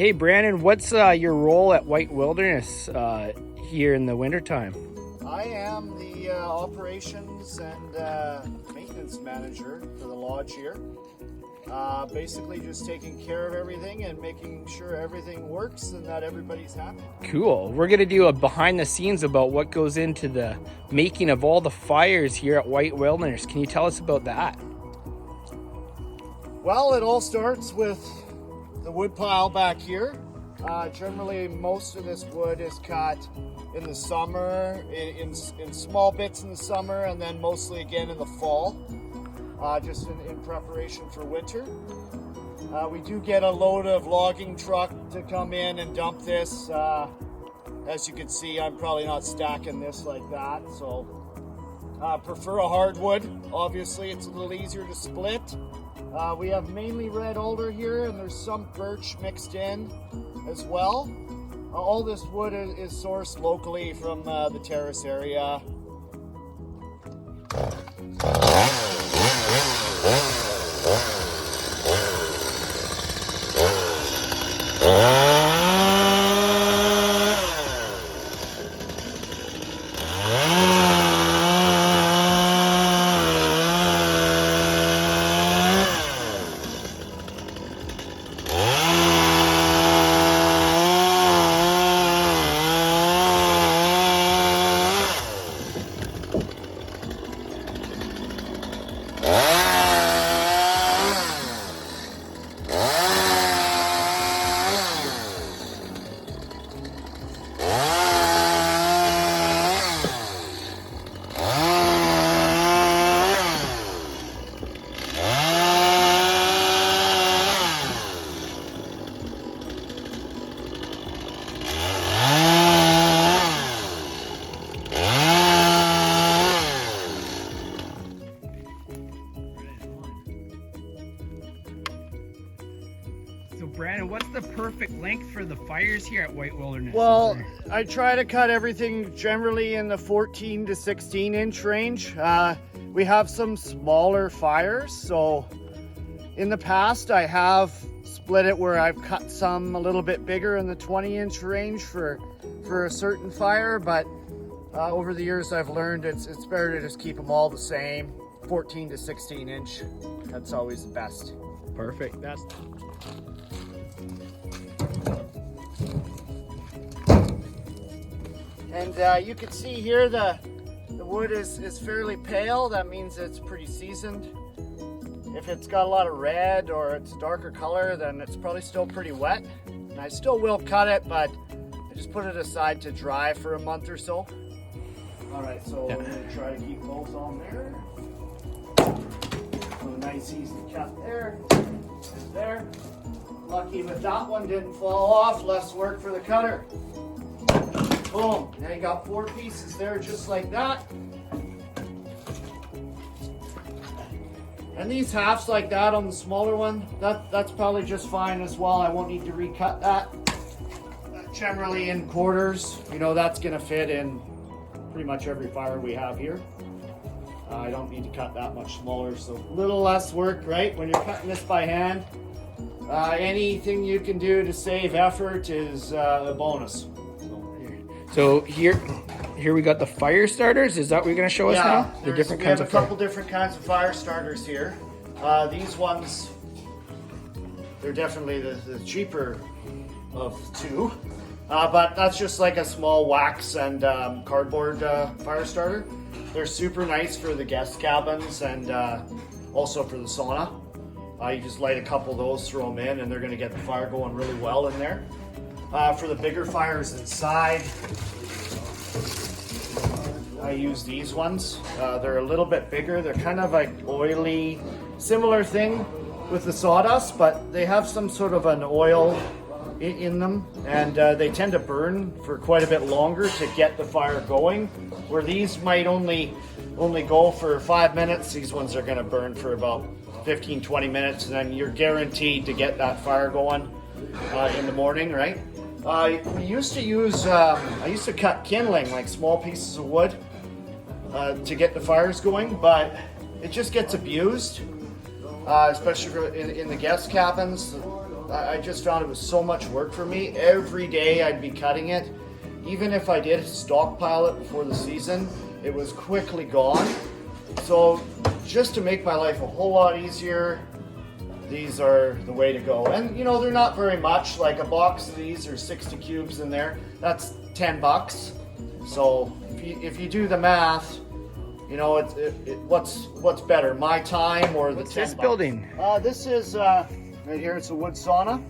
Hey Brandon, what's your role at White Wilderness here in the wintertime? I am the operations and maintenance manager for the lodge here. Basically just taking care of everything and making sure everything works and that everybody's happy. Cool. We're going to do a behind the scenes about what goes into the making of all the fires here at White Wilderness. Can you tell us about that? Well, it all starts with the wood pile back here. Generally, most of this wood is cut in the summer, in small bits in the summer, and then mostly again in the fall, just in preparation for winter. We do get a load of logging truck to come in and dump this. As you can see, I'm probably not stacking this like that, so prefer a hardwood. Obviously, it's a little easier to split. We have mainly red alder here, and there's some birch mixed in as well. All this wood is sourced locally from the terrace area. So Brandon, what's the perfect length for the fires here at White Wilderness? Well, I try to cut everything generally in the 14 to 16 inch range. We have some smaller fires, so in the past I have split it where I've cut some a little bit bigger in the 20 inch range for a certain fire, but over the years I've learned it's better to just keep them all the same, 14 to 16 inch. That's always the best. Perfect. And you can see here the wood is fairly pale. That means it's pretty seasoned. If it's got a lot of red or it's a darker color, then it's probably still pretty wet. And I still will cut it, but I just put it aside to dry for a month or so. All right, so we're gonna try to keep those on there. So a nice easy cut there, and there. Lucky that one didn't fall off, less work for the cutter. Boom, now you got 4 pieces there just like that. And these halves like that on the smaller one, that's probably just fine as well. I won't need to recut that. Generally in quarters, you know, that's gonna fit in pretty much every fire we have here. I don't need to cut that much smaller, so a little less work, right? When you're cutting this by hand, anything you can do to save effort is a bonus. So here we got the fire starters. Is that what you're going to show us now? The different we kinds have of a couple different kinds of fire starters here. These ones, they're definitely the cheaper of two. But that's just like a small wax and cardboard fire starter. They're super nice for the guest cabins and also for the sauna. You just light a couple of those, throw them in, and they're going to get the fire going really well in there. For the bigger fires inside, I use these ones. They're a little bit bigger. They're kind of like oily, similar thing with the sawdust, but they have some sort of an oil in them, and they tend to burn for quite a bit longer to get the fire going. Where these might only go for 5 minutes, these ones are going to burn for about 15-20 minutes, and then you're guaranteed to get that fire going in the morning, right? We used to use, I used to cut kindling, like small pieces of wood, to get the fires going, but it just gets abused, especially in the guest cabins. I just found it was so much work for me. Every day I'd be cutting it. Even if I did stockpile it before the season, it was quickly gone. So just to make my life a whole lot easier, these are the way to go. And you know, they're not very much. Like a box of these, there's 60 cubes in there. That's $10. So if you do the math, you know, what's better, my time or the What's 10 this bucks? building? This is right here. It's a wood sauna.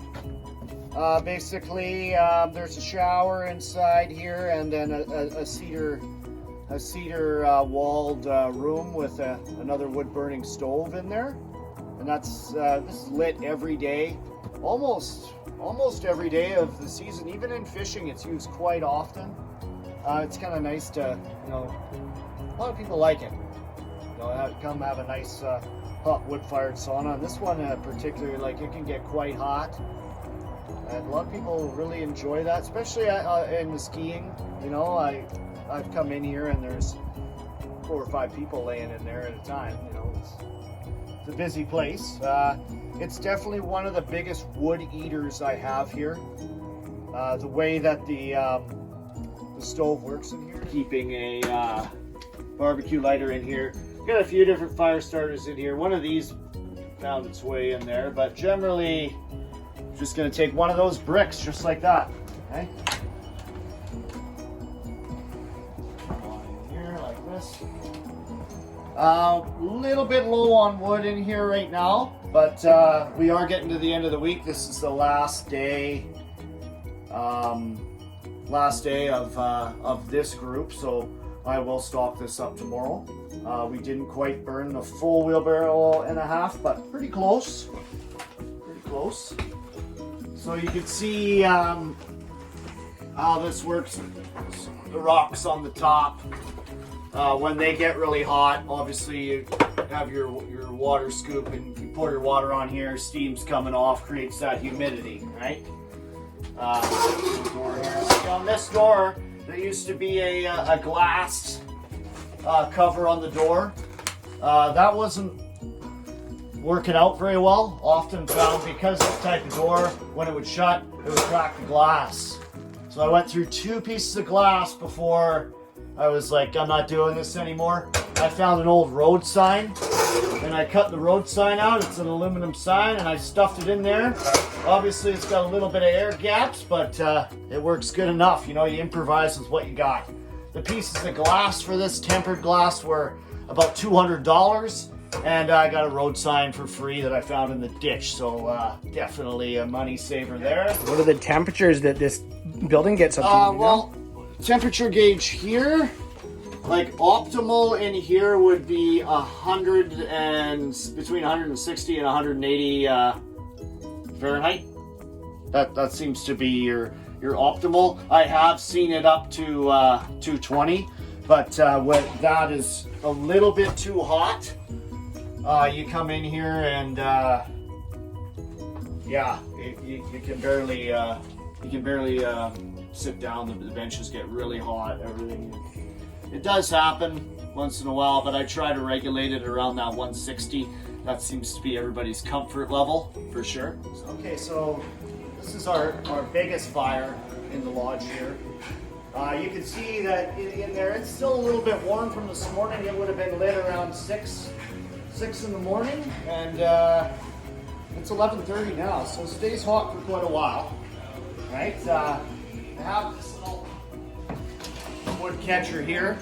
Basically, there's a shower inside here, and then a cedar walled room with another wood burning stove in there. And this is lit every day, almost every day of the season. Even in fishing, it's used quite often. It's kind of nice to, you know, a lot of people like it. You know, come have a nice hot wood-fired sauna. And this one particularly, like, it can get quite hot, and a lot of people really enjoy that, especially in the skiing. You know, I've come in here and there's 4 or 5 people laying in there at a time. You know, it's a busy place. It's definitely one of the biggest wood eaters I have here. The way that the stove works in here, keeping a barbecue lighter in here. Got a few different fire starters in here. One of these found its way in there, but generally just going to take one of those bricks just like that. Okay. In here like this. Little bit low on wood in here right now, but we are getting to the end of the week. This is the last day of this group, so I will stock this up tomorrow. We didn't quite burn the full wheelbarrow and a half, but pretty close. Pretty close. So you can see how this works. The rocks on the top. When they get really hot, obviously you have your water scoop and you pour your water on here, steam's coming off, creates that humidity, right? On this door, there used to be a glass cover on the door. That wasn't working out very well. Often found because of the type of door, when it would shut, it would crack the glass. So I went through 2 pieces of glass before I was like, I'm not doing this anymore. I found an old road sign, and I cut the road sign out. It's an aluminum sign, and I stuffed it in there. Obviously, it's got a little bit of air gaps, but it works good enough. You know, you improvise with what you got. The pieces of glass for this tempered glass were about $200, and I got a road sign for free that I found in the ditch. So definitely a money saver there. What are the temperatures that this building gets up to? Well, temperature gauge here, like optimal in here would be between 160 and 180 Fahrenheit. That seems to be your optimal. I have seen it up to 220, but what that is a little bit too hot. You come in here and yeah, you can barely sit down. The benches get really hot. Everything. It does happen once in a while, but I try to regulate it around that 160. That seems to be everybody's comfort level for sure. Okay, so this is our biggest fire in the lodge here. You can see that in there, it's still a little bit warm from this morning. It would have been lit around 6 in the morning, and it's 11:30 now, so it stays hot for quite a while, right? I have this little wood catcher here.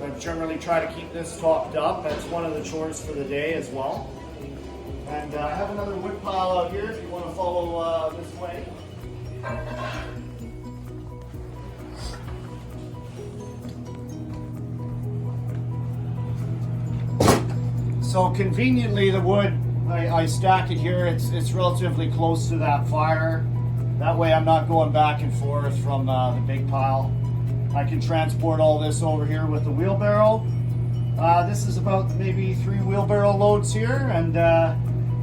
I generally try to keep this topped up. That's one of the chores for the day as well. And I have another wood pile out here if you want to follow this way. So conveniently, the wood, I stack it here. It's relatively close to that fire. That way I'm not going back and forth from the big pile. I can transport all this over here with the wheelbarrow. This is about maybe 3 wheelbarrow loads here, and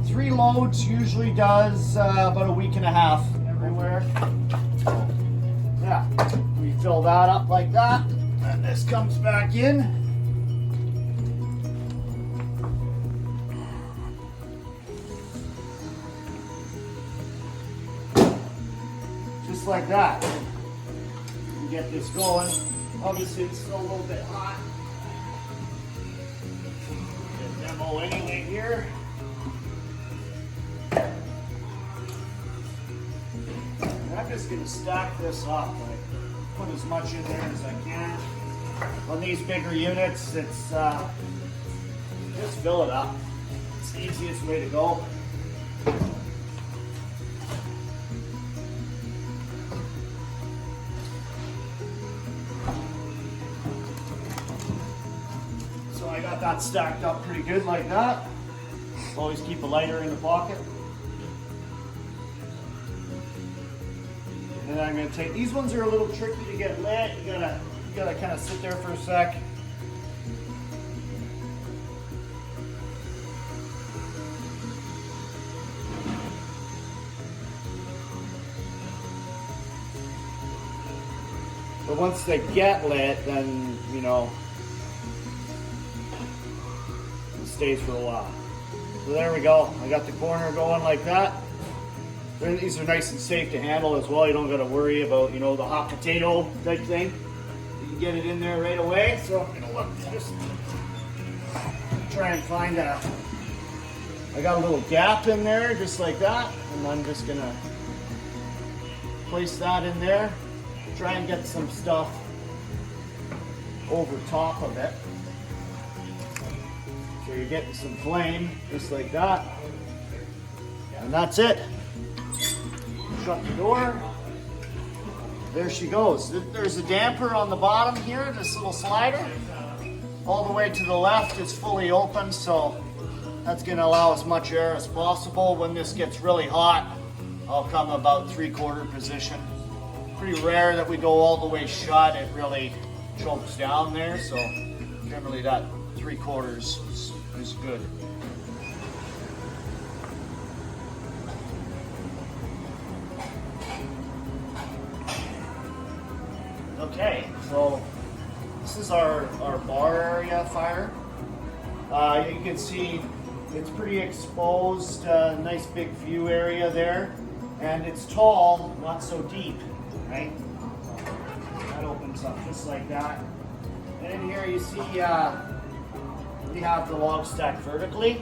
3 loads usually does about a week and a half everywhere. So, yeah, we fill that up like that, and this comes back in. just like that. And get this going. Obviously it's still a little bit hot. Get demo anyway here. And I'm just gonna stack this up, like put as much in there as I can. On these bigger units, it's just fill it up. It's the easiest way to go. So I got that stacked up pretty good like that. Always keep a lighter in the pocket. And then I'm going to take, these ones are a little tricky to get lit. You gotta kind of sit there for a sec. But once they get lit, then, you know, it stays for a while. So there we go. I got the corner going like that. These are nice and safe to handle as well. You don't got to worry about, you know, the hot potato type thing. You can get it in there right away. So, you know what, just try and find I got a little gap in there just like that. And I'm just going to place that in there. Try and get some stuff over top of it. So you're getting some flame just like that. And that's it. Shut the door. There she goes. There's a damper on the bottom here, this little slider. All the way to the left is fully open, so that's going to allow as much air as possible. When this gets really hot, I'll come about 3/4 position. Pretty rare that we go all the way shut. It really chokes down there, so generally that 3/4 is good. Okay, so this is our bar area fire. You can see it's pretty exposed, nice big view area there, and it's tall, not so deep, right? That opens up just like that. And in here you see we have the log stacked vertically,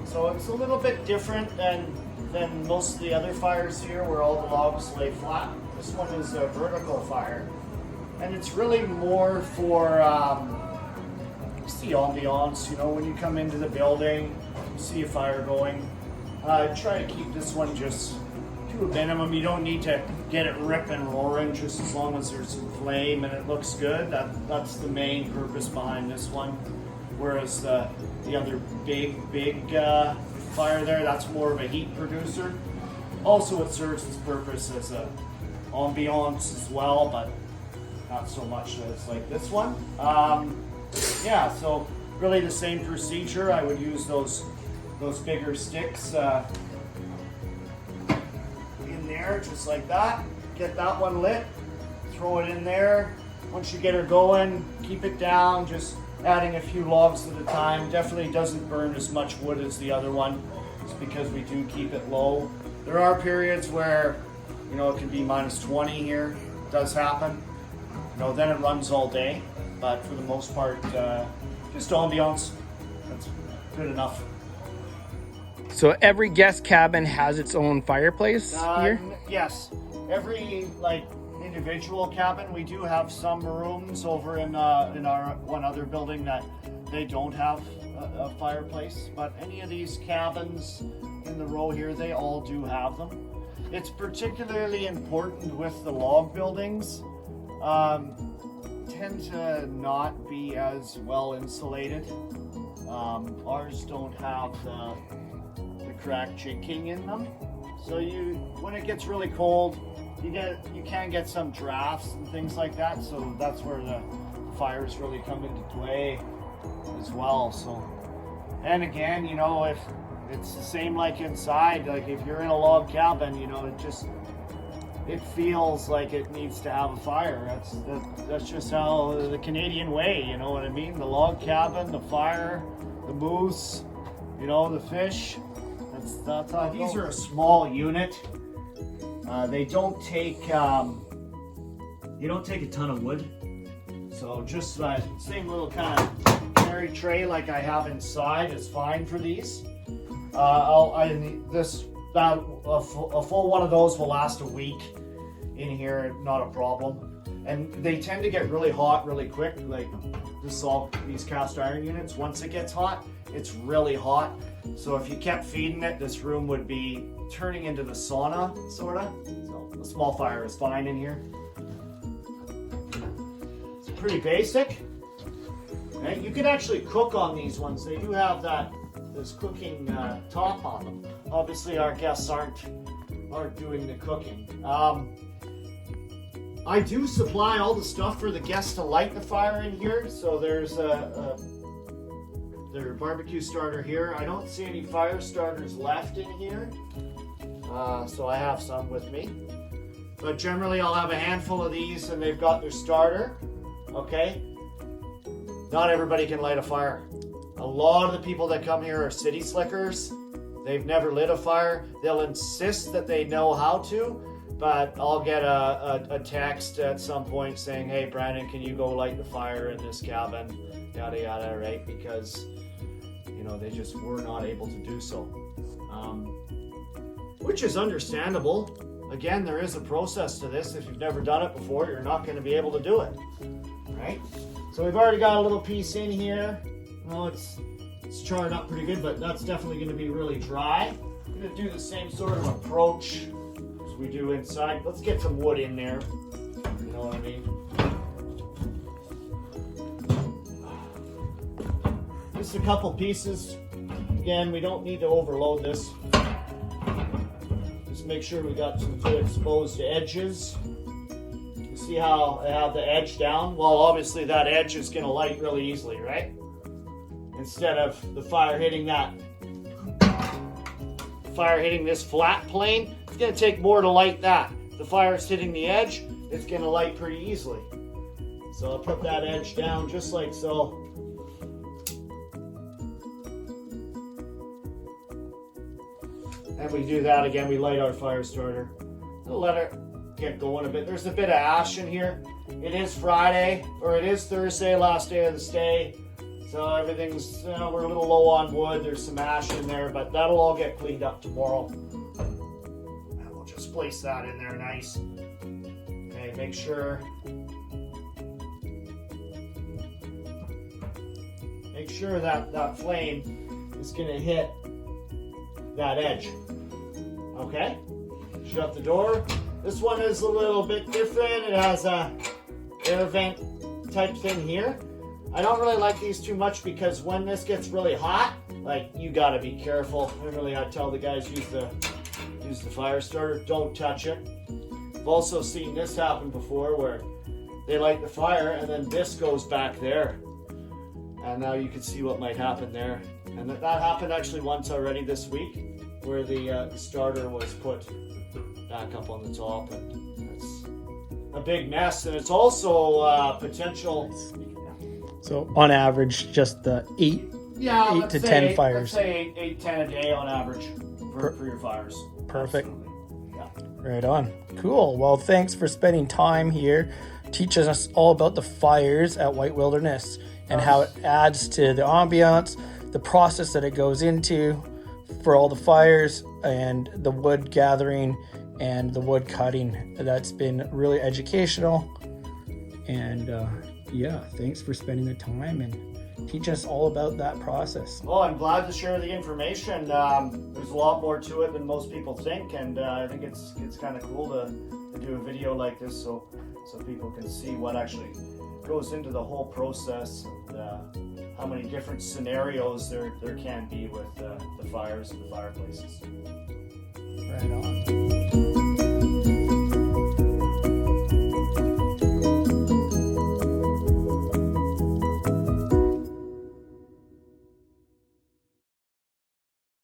so it's a little bit different than most of the other fires here where all the logs lay flat. This one is a vertical fire. And it's really more for just the ambiance, you know, when you come into the building, you see a fire going. Try to keep this one just to a minimum. You don't need to get it ripping and roaring, just as long as there's some flame and it looks good. That's the main purpose behind this one. Whereas the other big fire there, that's more of a heat producer. Also, it serves its purpose as a ambiance as well, but not so much as like this one. Yeah, so really the same procedure. I would use those bigger sticks in there, just like that. Get that one lit, throw it in there. Once you get her going, keep it down, just adding a few logs at a time. Definitely doesn't burn as much wood as the other one. It's because we do keep it low. There are periods where, you know, it can be -20 here. It does happen. You know, then it runs all day, but for the most part, just ambiance, that's good enough. So every guest cabin has its own fireplace here? Yes, every individual cabin. We do have some rooms over in our one other building that they don't have a fireplace, but any of these cabins in the row here, they all do have them. It's particularly important with the log buildings. Tend to not be as well insulated. Ours don't have the crack chinking in them, so when it gets really cold, you can get some drafts and things like that. So that's where the fires really come into play as well. So, and again, you know, if it's the same like inside, like if you're in a log cabin, you know, it feels like it needs to have a fire. That's just how the Canadian way, you know what I mean? The log cabin, the fire, the moose, you know, the fish. That's how these are a small unit. They don't take you don't take a ton of wood. So just that same little kind of carry tray like I have inside is fine for these. A full one of those will last a week in here, not a problem. And they tend to get really hot really quick, like these cast iron units. Once it gets hot, it's really hot. So if you kept feeding it, this room would be turning into the sauna, sorta. So a small fire is fine in here. It's pretty basic. Right? You can actually cook on these ones. They do have this cooking top on them. Obviously, our guests aren't doing the cooking. I do supply all the stuff for the guests to light the fire in here. So there's their barbecue starter here. I don't see any fire starters left in here. So I have some with me. But generally, I'll have a handful of these, and they've got their starter. Okay. Not everybody can light a fire. A lot of the people that come here are city slickers. They've never lit a fire. They'll insist that they know how to, but I'll get a text at some point saying, hey, Brandon, can you go light the fire in this cabin? Yada, yada, right? Because, you know, they just were not able to do so. Which is understandable. Again, there is a process to this. If you've never done it before, you're not going to be able to do it, right? So we've already got a little piece in here. Well, it's charred up pretty good, but that's definitely going to be really dry. I'm going to do the same sort of approach as we do inside. Let's get some wood in there. You know what I mean? Just a couple pieces. Again, we don't need to overload this. Just make sure we got some good exposed edges. See how I have the edge down? Well, obviously that edge is going to light really easily, right? Instead of the fire hitting this flat plane, it's going to take more to light that. The fire's hitting the edge, it's going to light pretty easily. So I'll put that edge down just like so. And we do that again, we light our fire starter. We'll let it get going a bit. There's a bit of ash in here. It is Friday, or it is Thursday, last day of the stay. So everything's, we're a little low on wood. There's some ash in there, but that'll all get cleaned up tomorrow. And we'll just place that in there nice. Okay, make sure that flame is gonna hit that edge. Okay, shut the door. This one is a little bit different. It has a air vent type thing here. I don't really like these too much because when this gets really hot, like, you gotta be careful. Generally, I tell the guys use the fire starter, don't touch it. I've also seen this happen before where they light the fire and then this goes back there. And now you can see what might happen there. And that happened actually once already this week, where the starter was put back up on the top, and it's a big mess, and it's also potential. So on average, just the 8 to 10 fires. Let's say 8, 10 a day on average for your fires. Perfect. Absolutely. Yeah. Right on. Cool. Well, thanks for spending time here, teaching us all about the fires at White Wilderness and how it adds to the ambiance, the process that it goes into for all the fires and the wood gathering and the wood cutting. That's been really educational. And yeah, thanks for spending the time and teach us all about that process. Well, I'm glad to share the information. There's a lot more to it than most people think, and I think it's kind of cool to do a video like this so people can see what actually goes into the whole process, and how many different scenarios there can be with the fires and the fireplaces. Right on.